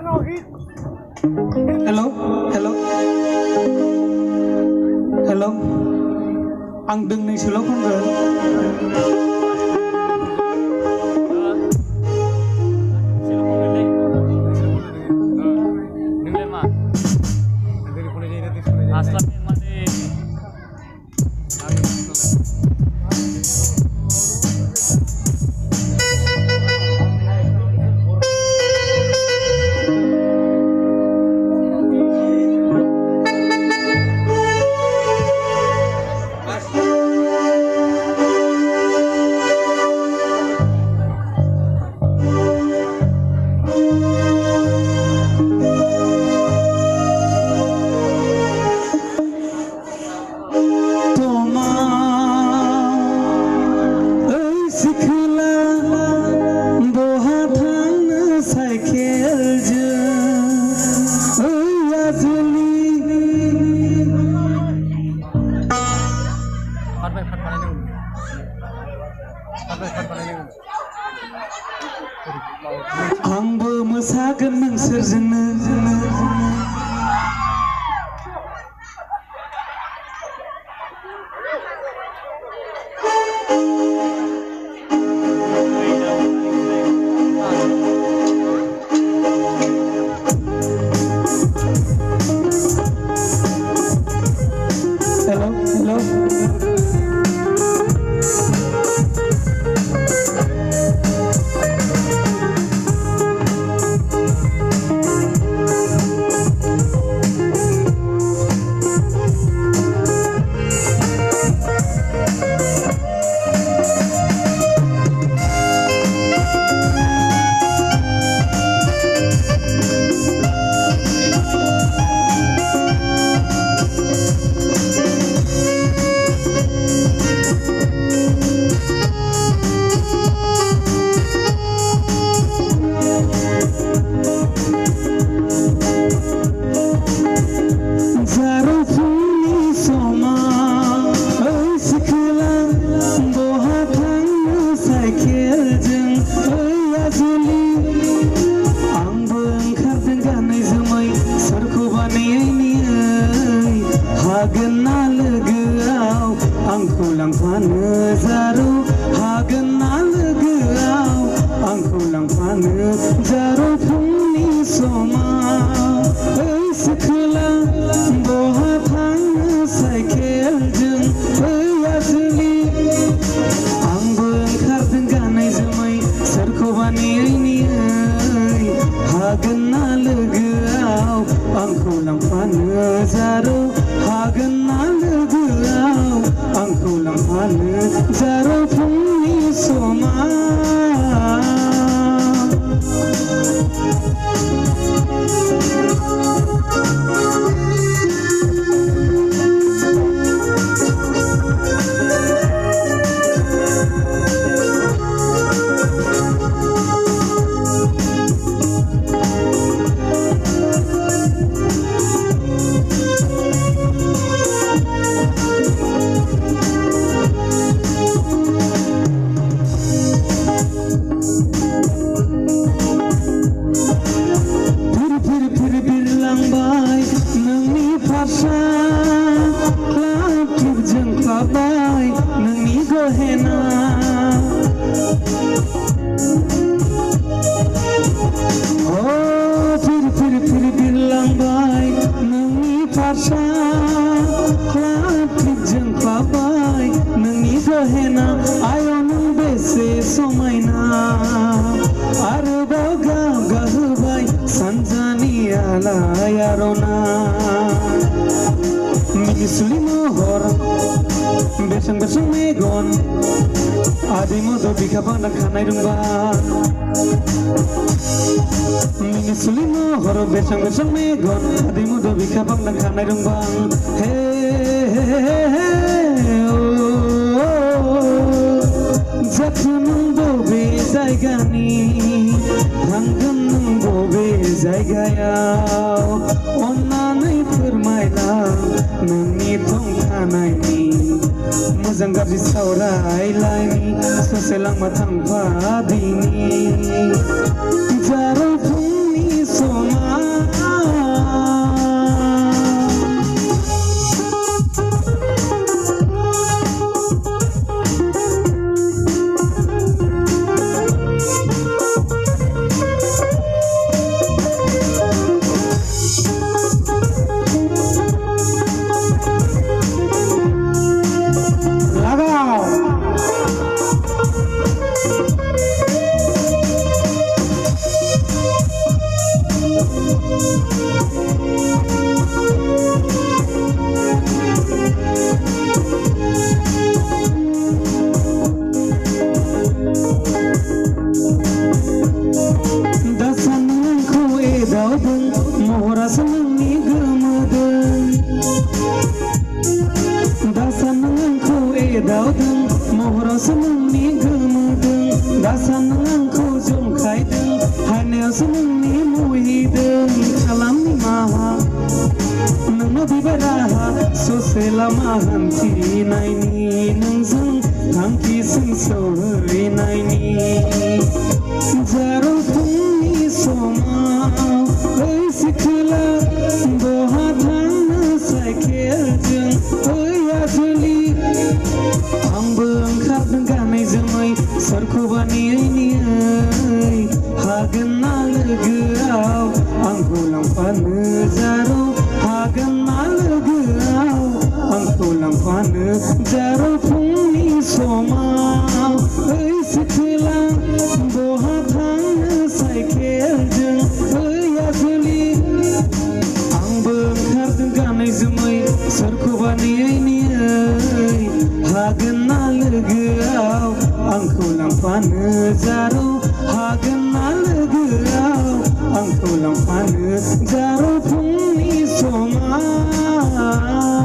Hello, hello, hello. Ang đừng này xử lỗi con người. Angbo mosaगोन नोंसोरजोंनो Hello, hello. Hagana lagao angko lang panu zaro hagana lagao angko lang panu zaro phungni soma ei sikla boha thang cycle jung ei asli angbo khardeng ganai jumai sarko bani ni ei hagana lagao angko lang panu zaro Hagana lagao angko lang panu zaro phungni soma Ayo nang bese somaina arbo gahbai sanjani ala yarona minisuli mohor besang besang megon adimo do bikapang nang khanai rungba minisuli mohor besang besang megon adimo do bikapang nang khanai rungba he Jatun bobe zaygani Hangan bobe zaygayaw Onnanay foormaylang Noni tongkhanayni Mozang garji sawraylayni Saselang matang padini Jaro phungni soma ससे लामा हान्थिनायनि नोंजों थांखिसिम सौहैनायनि जारौ फुंनि समाव ओइ सिखोला बहा थांनो साइकेलजों ओइ आजोलि आंबो ओंखारदों गानै जोमै सोरखौबा नेयै नेयै हागोन ना लोगोआव आंखौ लांफानो जारौ हागोन ना लोगोआव आंखौ लांफानो जारौ फुंनि समाव ओइ सिखोला बहा थांनो साइकेलजों ओइ आजोलि आंबो ओंखारदों गानै जोमै सोरखौबा नेयै नेयै हागोन ना लोगोआव आंखौ लांफानो जारौ हागोन ना लोगोआव आंखौ लांफानो जारौ फुंनि समाव